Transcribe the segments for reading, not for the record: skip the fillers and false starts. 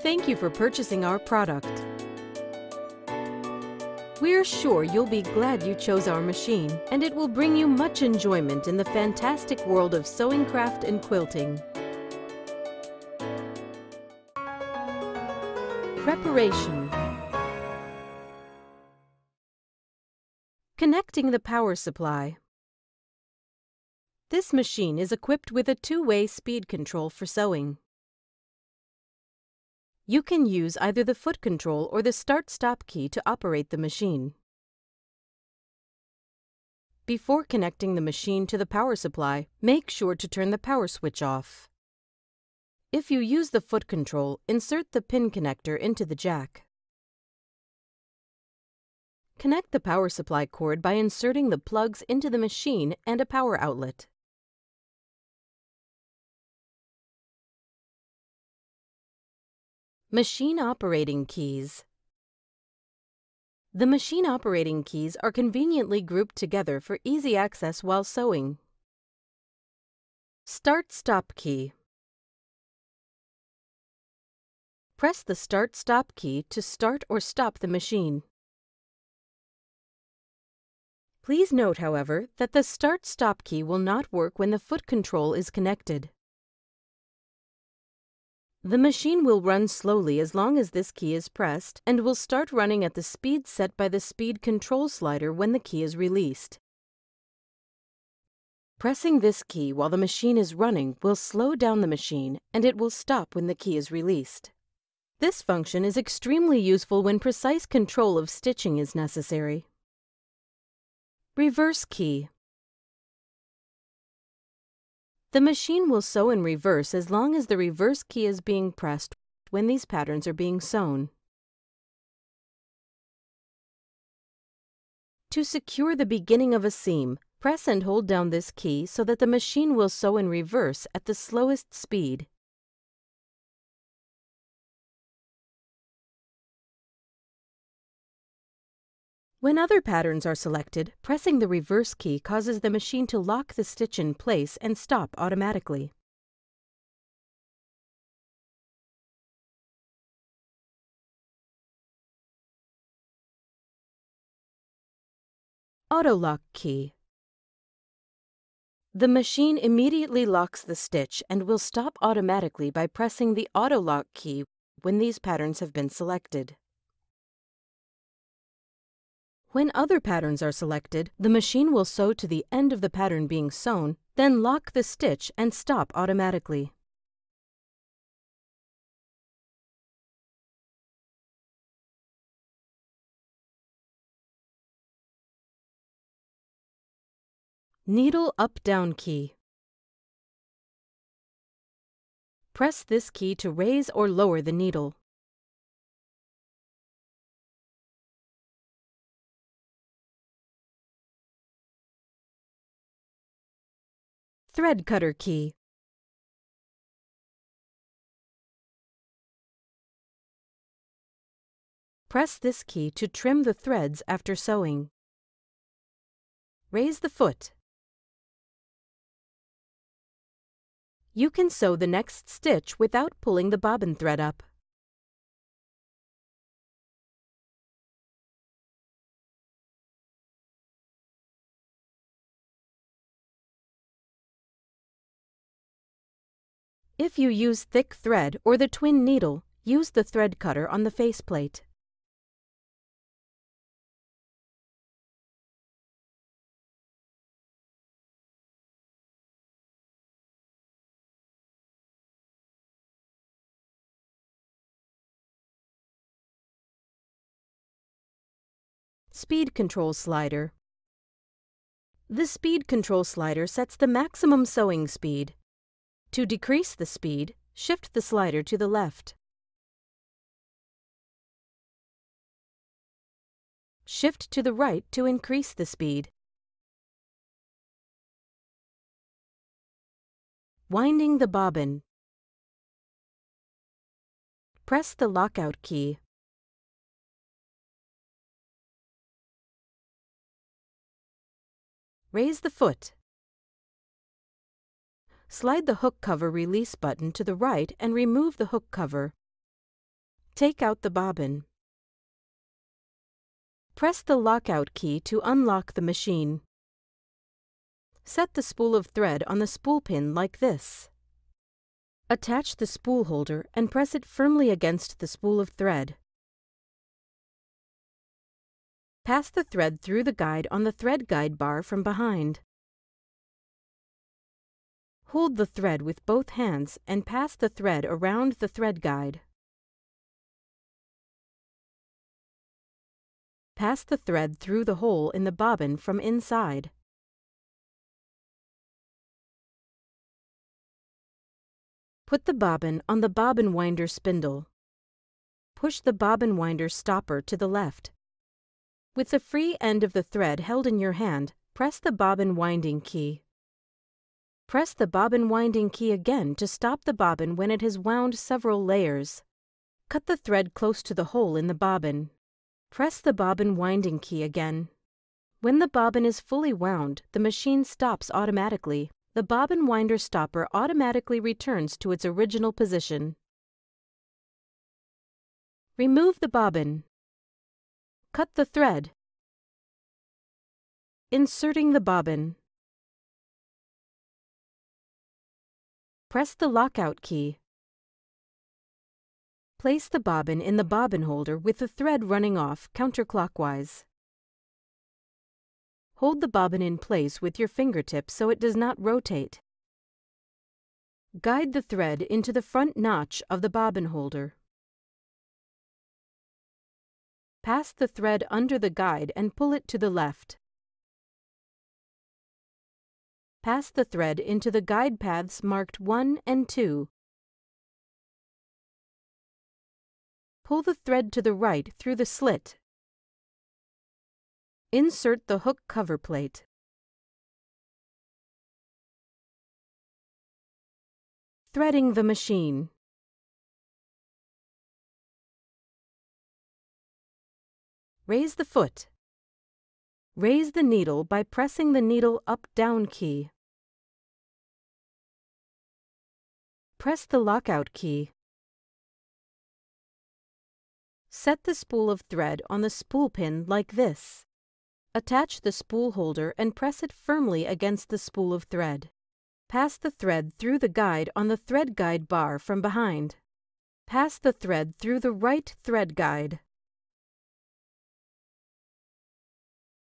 Thank you for purchasing our product. We're sure you'll be glad you chose our machine, and it will bring you much enjoyment in the fantastic world of sewing craft and quilting. Preparation. Connecting the power supply. This machine is equipped with a two-way speed control for sewing. You can use either the foot control or the start-stop key to operate the machine. Before connecting the machine to the power supply, make sure to turn the power switch off. If you use the foot control, insert the pin connector into the jack. Connect the power supply cord by inserting the plugs into the machine and a power outlet. Machine operating keys. The machine operating keys are conveniently grouped together for easy access while sewing. Start-stop key. Press the start-stop key to start or stop the machine. Please note, however, that the start-stop key will not work when the foot control is connected. The machine will run slowly as long as this key is pressed and will start running at the speed set by the speed control slider when the key is released. Pressing this key while the machine is running will slow down the machine and it will stop when the key is released. This function is extremely useful when precise control of stitching is necessary. Reverse key. The machine will sew in reverse as long as the reverse key is being pressed when these patterns are being sewn. To secure the beginning of a seam, press and hold down this key so that the machine will sew in reverse at the slowest speed. When other patterns are selected, pressing the reverse key causes the machine to lock the stitch in place and stop automatically. Auto-lock key. The machine immediately locks the stitch and will stop automatically by pressing the auto-lock key when these patterns have been selected. When other patterns are selected, the machine will sew to the end of the pattern being sewn, then lock the stitch and stop automatically. Needle up-down key. Press this key to raise or lower the needle. Thread cutter key. Press this key to trim the threads after sewing. Raise the foot. You can sew the next stitch without pulling the bobbin thread up. If you use thick thread or the twin needle, use the thread cutter on the faceplate. Speed control slider. The speed control slider sets the maximum sewing speed. To decrease the speed, shift the slider to the left. Shift to the right to increase the speed. Winding the bobbin. Press the lockout key. Raise the foot. Slide the hook cover release button to the right and remove the hook cover. Take out the bobbin. Press the lockout key to unlock the machine. Set the spool of thread on the spool pin like this. Attach the spool holder and press it firmly against the spool of thread. Pass the thread through the guide on the thread guide bar from behind. Hold the thread with both hands and pass the thread around the thread guide. Pass the thread through the hole in the bobbin from inside. Put the bobbin on the bobbin winder spindle. Push the bobbin winder stopper to the left. With the free end of the thread held in your hand, press the bobbin winding key. Press the bobbin winding key again to stop the bobbin when it has wound several layers. Cut the thread close to the hole in the bobbin. Press the bobbin winding key again. When the bobbin is fully wound, the machine stops automatically. The bobbin winder stopper automatically returns to its original position. Remove the bobbin. Cut the thread. Inserting the bobbin. Press the lockout key. Place the bobbin in the bobbin holder with the thread running off counterclockwise. Hold the bobbin in place with your fingertips so it does not rotate. Guide the thread into the front notch of the bobbin holder. Pass the thread under the guide and pull it to the left. Pass the thread into the guide paths marked 1 and 2. Pull the thread to the right through the slit. Insert the hook cover plate. Threading the machine. Raise the foot. Raise the needle by pressing the needle up-down key. Press the lockout key. Set the spool of thread on the spool pin like this. Attach the spool holder and press it firmly against the spool of thread. Pass the thread through the guide on the thread guide bar from behind. Pass the thread through the right thread guide.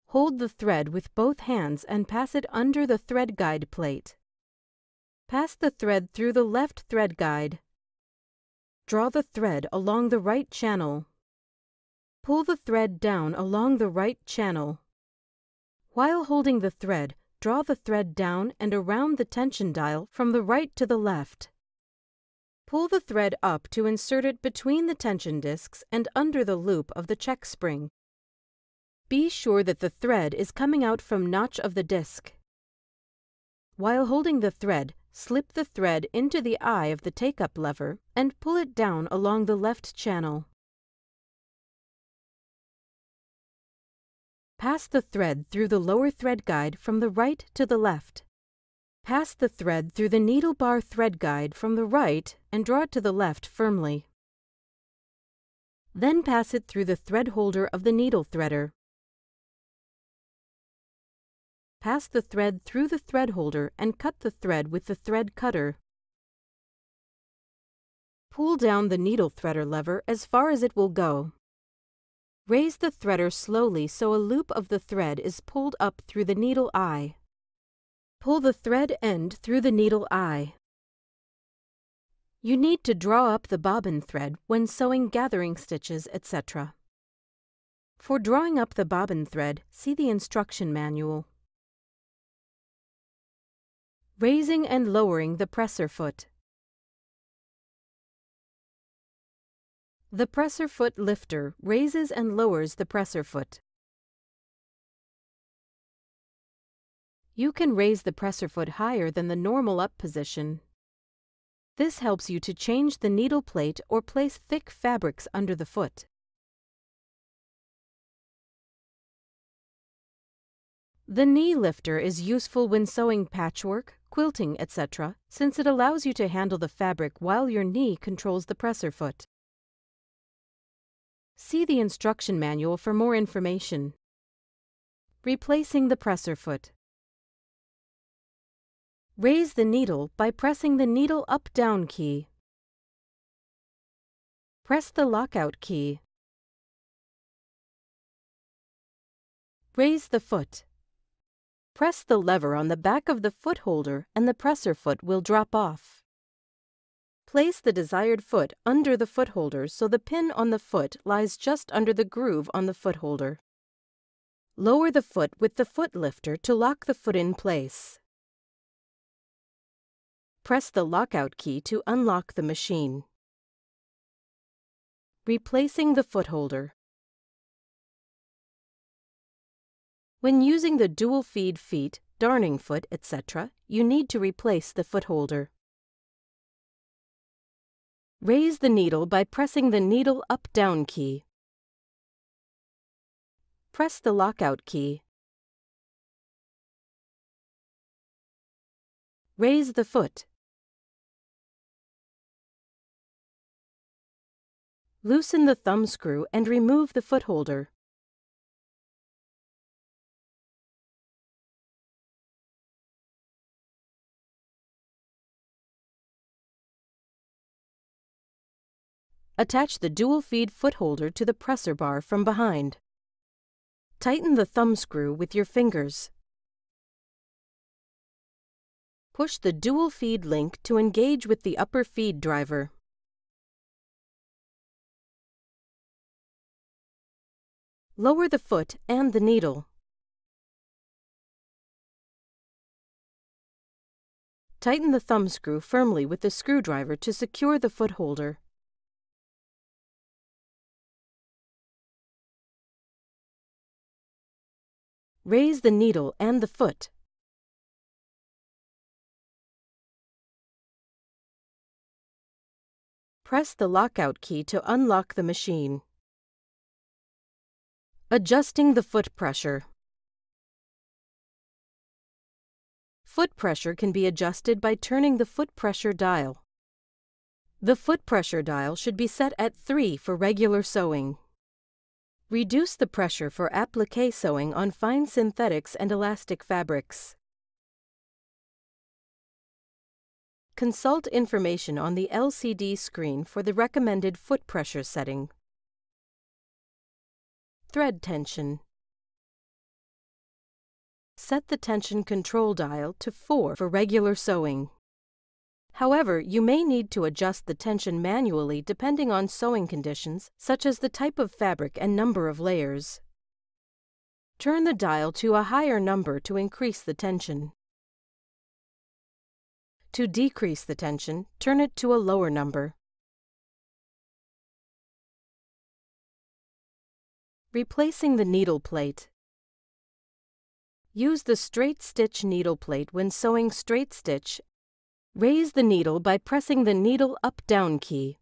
Hold the thread with both hands and pass it under the thread guide plate. Pass the thread through the left thread guide. Draw the thread along the right channel. Pull the thread down along the right channel. While holding the thread, draw the thread down and around the tension dial from the right to the left. Pull the thread up to insert it between the tension discs and under the loop of the check spring. Be sure that the thread is coming out from notch of the disc. While holding the thread, slip the thread into the eye of the take-up lever and pull it down along the left channel. Pass the thread through the lower thread guide from the right to the left. Pass the thread through the needle bar thread guide from the right and draw it to the left firmly. Then pass it through the thread holder of the needle threader. Pass the thread through the thread holder and cut the thread with the thread cutter. Pull down the needle threader lever as far as it will go. Raise the threader slowly so a loop of the thread is pulled up through the needle eye. Pull the thread end through the needle eye. You need to draw up the bobbin thread when sewing gathering stitches, etc. For drawing up the bobbin thread, see the instruction manual. Raising and lowering the presser foot. The presser foot lifter raises and lowers the presser foot. You can raise the presser foot higher than the normal up position. This helps you to change the needle plate or place thick fabrics under the foot. The knee lifter is useful when sewing patchwork, quilting, etc., since it allows you to handle the fabric while your knee controls the presser foot. See the instruction manual for more information. Replacing the presser foot. Raise the needle by pressing the needle up-down key. Press the lockout key. Raise the foot. Press the lever on the back of the foot holder and the presser foot will drop off. Place the desired foot under the foot holder so the pin on the foot lies just under the groove on the foot holder. Lower the foot with the foot lifter to lock the foot in place. Press the lockout key to unlock the machine. Replacing the foot holder. When using the dual feed feet, darning foot, etc., you need to replace the foot holder. Raise the needle by pressing the needle up-down key. Press the lockout key. Raise the foot. Loosen the thumb screw and remove the foot holder. Attach the dual feed foot holder to the presser bar from behind. Tighten the thumb screw with your fingers. Push the dual feed link to engage with the upper feed driver. Lower the foot and the needle. Tighten the thumb screw firmly with the screwdriver to secure the foot holder. Raise the needle and the foot. Press the lockout key to unlock the machine. Adjusting the foot pressure. Foot pressure can be adjusted by turning the foot pressure dial. The foot pressure dial should be set at 3 for regular sewing. Reduce the pressure for applique sewing on fine synthetics and elastic fabrics. Consult information on the LCD screen for the recommended foot pressure setting. Thread tension. Set the tension control dial to 4 for regular sewing. However, you may need to adjust the tension manually depending on sewing conditions, such as the type of fabric and number of layers. Turn the dial to a higher number to increase the tension. To decrease the tension, turn it to a lower number. Replacing the needle plate. Use the straight stitch needle plate when sewing straight stitch. Raise the needle by pressing the needle up-down key.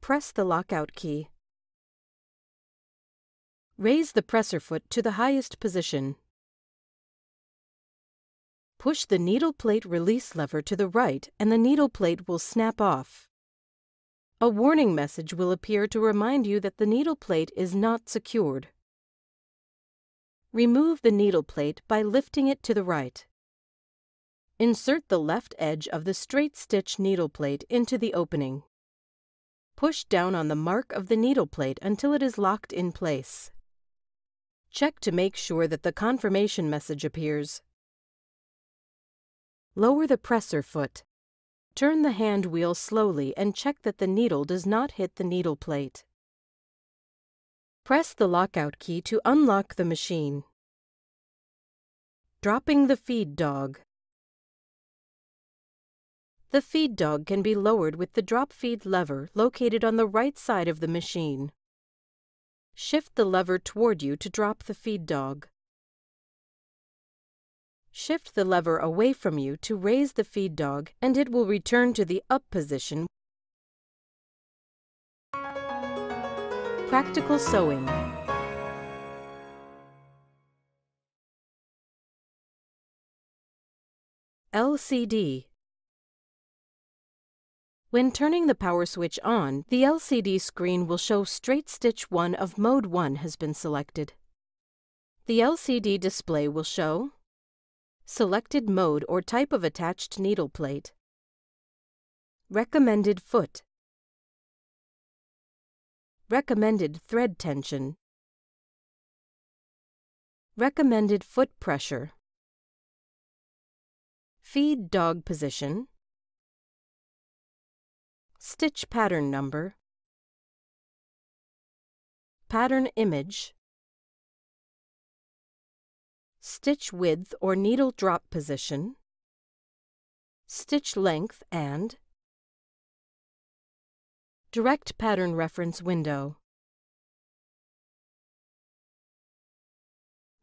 Press the lockout key. Raise the presser foot to the highest position. Push the needle plate release lever to the right and the needle plate will snap off. A warning message will appear to remind you that the needle plate is not secured. Remove the needle plate by lifting it to the right. Insert the left edge of the straight stitch needle plate into the opening. Push down on the mark of the needle plate until it is locked in place. Check to make sure that the confirmation message appears. Lower the presser foot. Turn the hand wheel slowly and check that the needle does not hit the needle plate. Press the lockout key to unlock the machine. Dropping the feed dog. The feed dog can be lowered with the drop feed lever located on the right side of the machine. Shift the lever toward you to drop the feed dog. Shift the lever away from you to raise the feed dog and it will return to the up position. Practical sewing. LCD. When turning the power switch on, the LCD screen will show straight stitch 1 of Mode 1 has been selected. The LCD display will show selected mode or type of attached needle plate, recommended foot, recommended thread tension, recommended foot pressure, feed dog position, stitch pattern number, pattern image, stitch width or needle drop position, stitch length, and direct pattern reference window.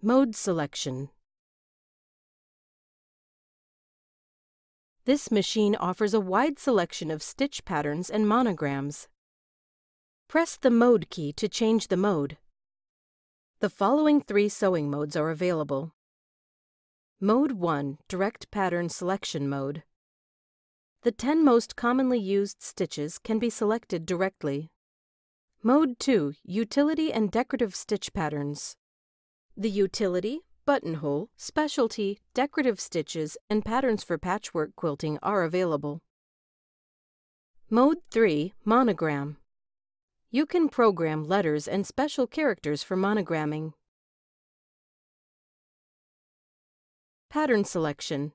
Mode selection. This machine offers a wide selection of stitch patterns and monograms. Press the Mode key to change the mode. The following 3 sewing modes are available. Mode 1, Direct Pattern Selection Mode. The 10 most commonly used stitches can be selected directly. Mode 2, Utility and Decorative Stitch Patterns. The utility, buttonhole, specialty, decorative stitches, and patterns for patchwork quilting are available. Mode 3, Monogram. You can program letters and special characters for monogramming. Pattern selection.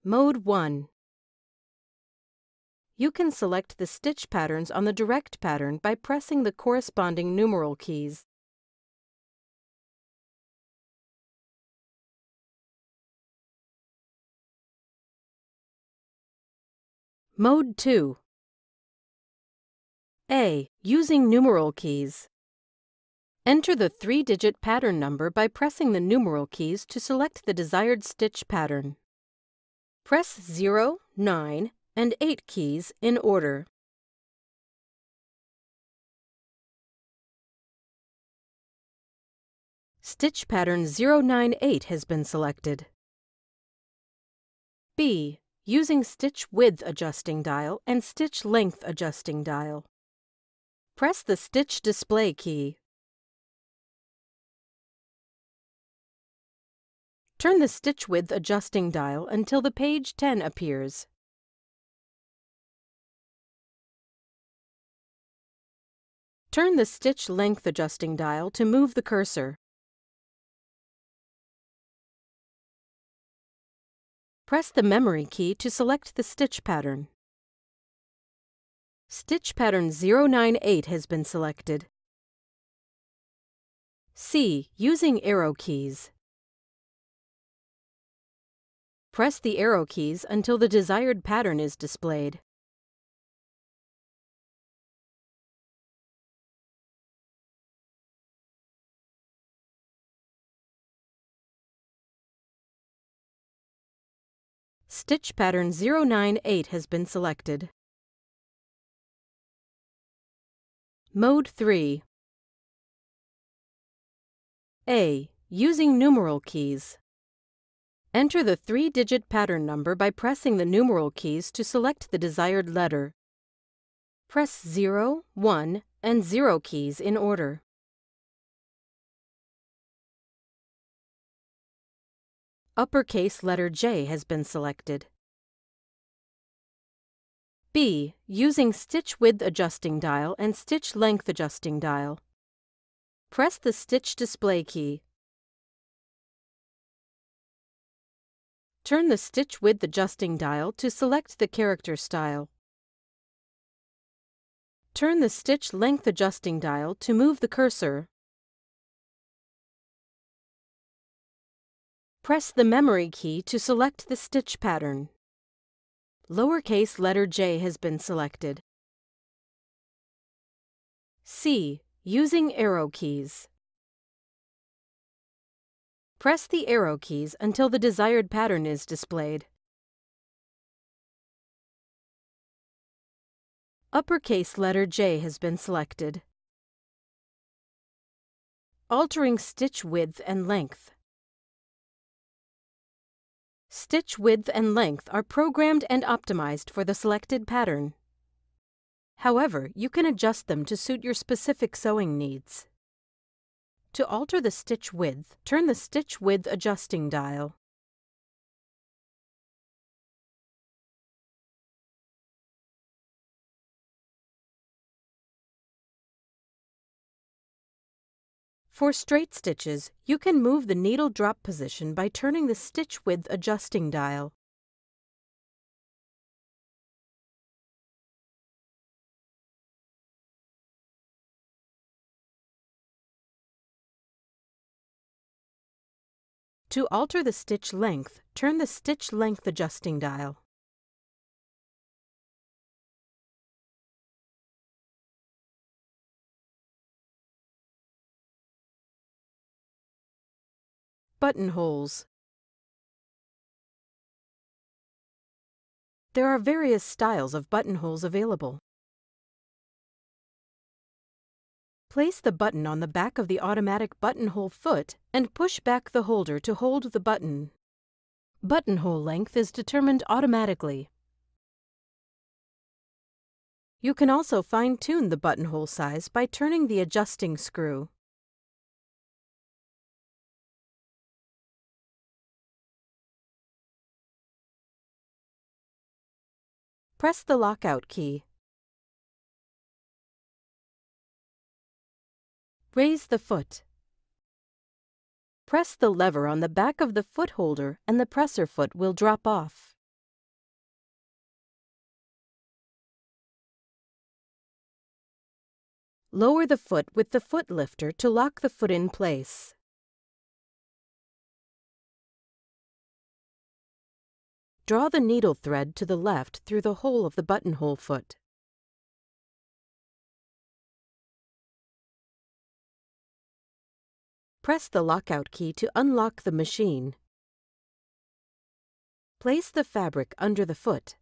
Mode 1. You can select the stitch patterns on the direct pattern by pressing the corresponding numeral keys. Mode 2. A. Using numeral keys. Enter the 3-digit pattern number by pressing the numeral keys to select the desired stitch pattern. Press 0, 9, and 8 keys in order. Stitch pattern 098 has been selected. B. Using stitch width adjusting dial and stitch length adjusting dial. Press the stitch display key. Turn the stitch width adjusting dial until the page 10 appears. Turn the stitch length adjusting dial to move the cursor. Press the memory key to select the stitch pattern. Stitch pattern 098 has been selected. C. Using arrow keys. Press the arrow keys until the desired pattern is displayed. Stitch pattern 098 has been selected. Mode 3. A. Using numeral keys. Enter the 3-digit pattern number by pressing the numeral keys to select the desired letter. Press 0, 1, and 0 keys in order. Uppercase letter J has been selected. B. Using stitch width adjusting dial and stitch length adjusting dial. Press the stitch display key. Turn the stitch width adjusting dial to select the character style. Turn the stitch length adjusting dial to move the cursor. Press the memory key to select the stitch pattern. Lowercase letter J has been selected. C. Using arrow keys. Press the arrow keys until the desired pattern is displayed. Uppercase letter J has been selected. Altering stitch width and length. Stitch width and length are programmed and optimized for the selected pattern. However, you can adjust them to suit your specific sewing needs. To alter the stitch width, turn the stitch width adjusting dial. For straight stitches, you can move the needle drop position by turning the stitch width adjusting dial. To alter the stitch length, turn the stitch length adjusting dial. Buttonholes. There are various styles of buttonholes available. Place the button on the back of the automatic buttonhole foot and push back the holder to hold the button. Buttonhole length is determined automatically. You can also fine-tune the buttonhole size by turning the adjusting screw. Press the lockout key. Raise the foot. Press the lever on the back of the foot holder and the presser foot will drop off. Lower the foot with the foot lifter to lock the foot in place. Draw the needle thread to the left through the hole of the buttonhole foot. Press the lockout key to unlock the machine. Place the fabric under the foot.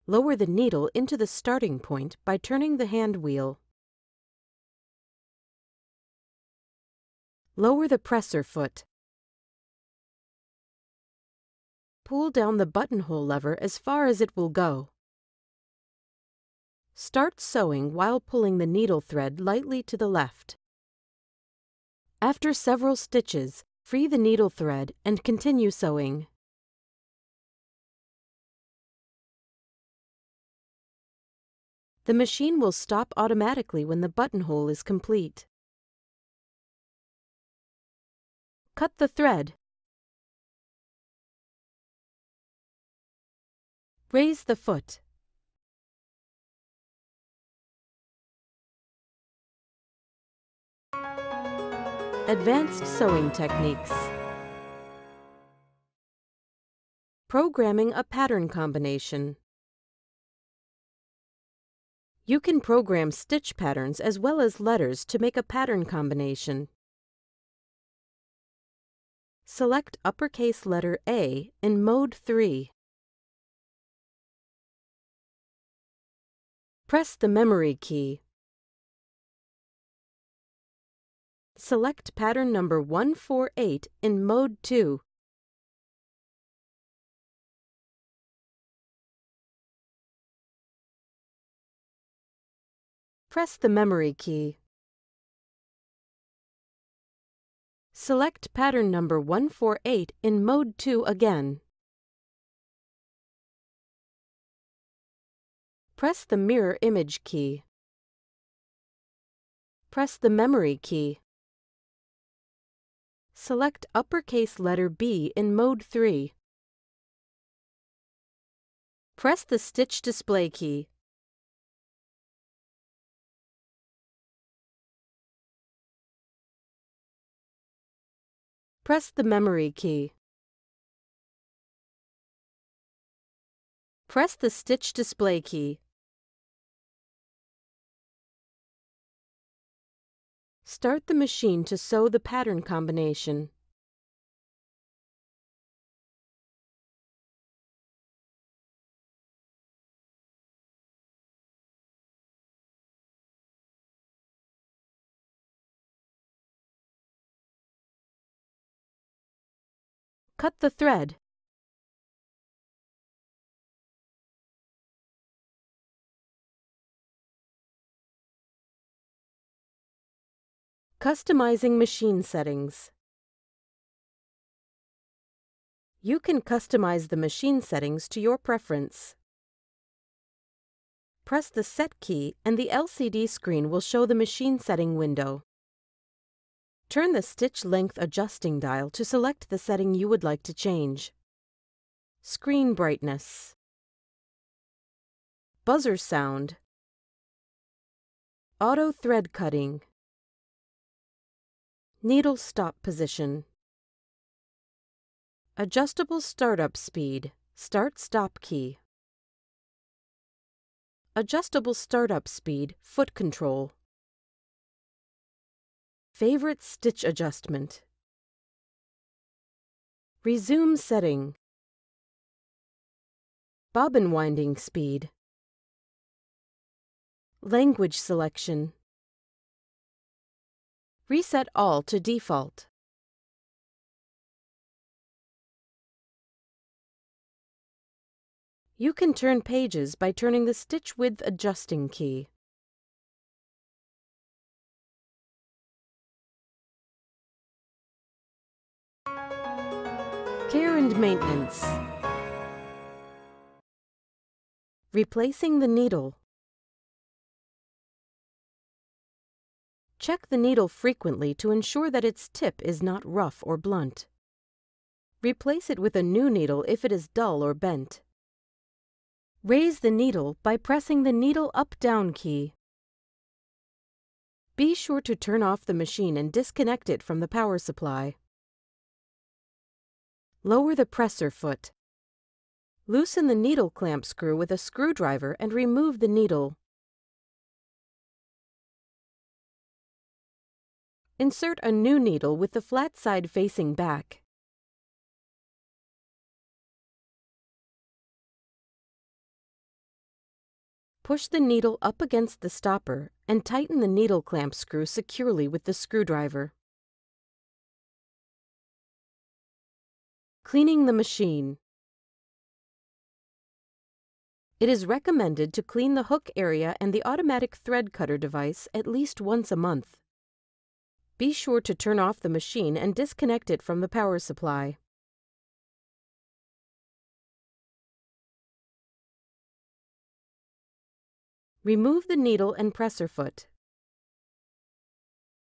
Lower the needle into the starting point by turning the hand wheel. Lower the presser foot. Pull down the buttonhole lever as far as it will go. Start sewing while pulling the needle thread lightly to the left. After several stitches, free the needle thread and continue sewing. The machine will stop automatically when the buttonhole is complete. Cut the thread. Raise the foot. Advanced sewing techniques. Programming a pattern combination. You can program stitch patterns as well as letters to make a pattern combination. Select uppercase letter A in Mode 3. Press the memory key. Select pattern number 148 in Mode 2. Press the memory key. Select pattern number 148 in Mode 2 again. Press the mirror image key. Press the memory key. Select uppercase letter B in Mode 3. Press the stitch display key. Press the memory key. Press the stitch display key. Start the machine to sew the pattern combination. cut the thread. Customizing machine settings. You can customize the machine settings to your preference. Press the Set key and the LCD screen will show the machine setting window. Turn the stitch length adjusting dial to select the setting you would like to change. Screen brightness. Buzzer sound. Auto thread cutting. Needle stop position. Adjustable startup speed. Start-stop key. Adjustable startup speed. Foot control. Favorite stitch adjustment. Resume setting. Bobbin winding speed. Language selection. Reset all to default. You can turn pages by turning the stitch width adjusting key. Care and maintenance. Replacing the needle. Check the needle frequently to ensure that its tip is not rough or blunt. Replace it with a new needle if it is dull or bent. Raise the needle by pressing the needle up-down key. Be sure to turn off the machine and disconnect it from the power supply. Lower the presser foot. Loosen the needle clamp screw with a screwdriver and remove the needle. Insert a new needle with the flat side facing back. Push the needle up against the stopper and tighten the needle clamp screw securely with the screwdriver. Cleaning the machine. It is recommended to clean the hook area and the automatic thread cutter device at least once a month. Be sure to turn off the machine and disconnect it from the power supply. Remove the needle and presser foot.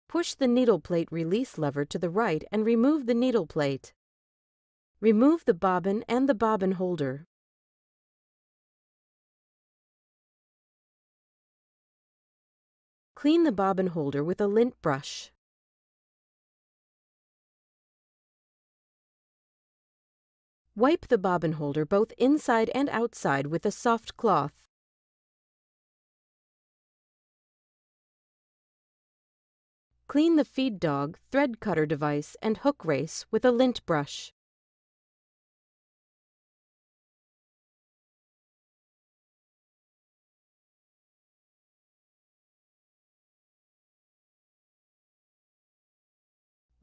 Push the needle plate release lever to the right and remove the needle plate. Remove the bobbin and the bobbin holder. Clean the bobbin holder with a lint brush. Wipe the bobbin holder both inside and outside with a soft cloth. Clean the feed dog, thread cutter device, and hook race with a lint brush.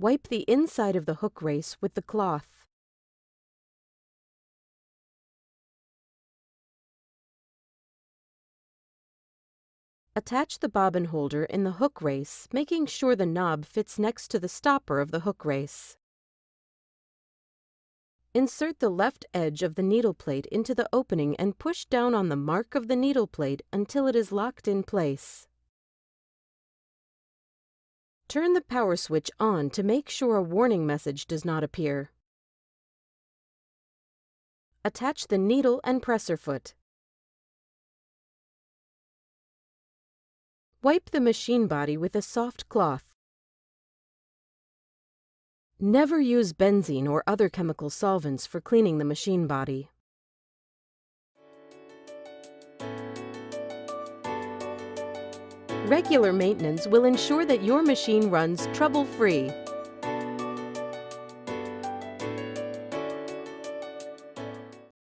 Wipe the inside of the hook race with the cloth. Attach the bobbin holder in the hook race, making sure the knob fits next to the stopper of the hook race. Insert the left edge of the needle plate into the opening and push down on the mark of the needle plate until it is locked in place. Turn the power switch on to make sure a warning message does not appear. Attach the needle and presser foot. Wipe the machine body with a soft cloth. Never use benzene or other chemical solvents for cleaning the machine body. Regular maintenance will ensure that your machine runs trouble-free.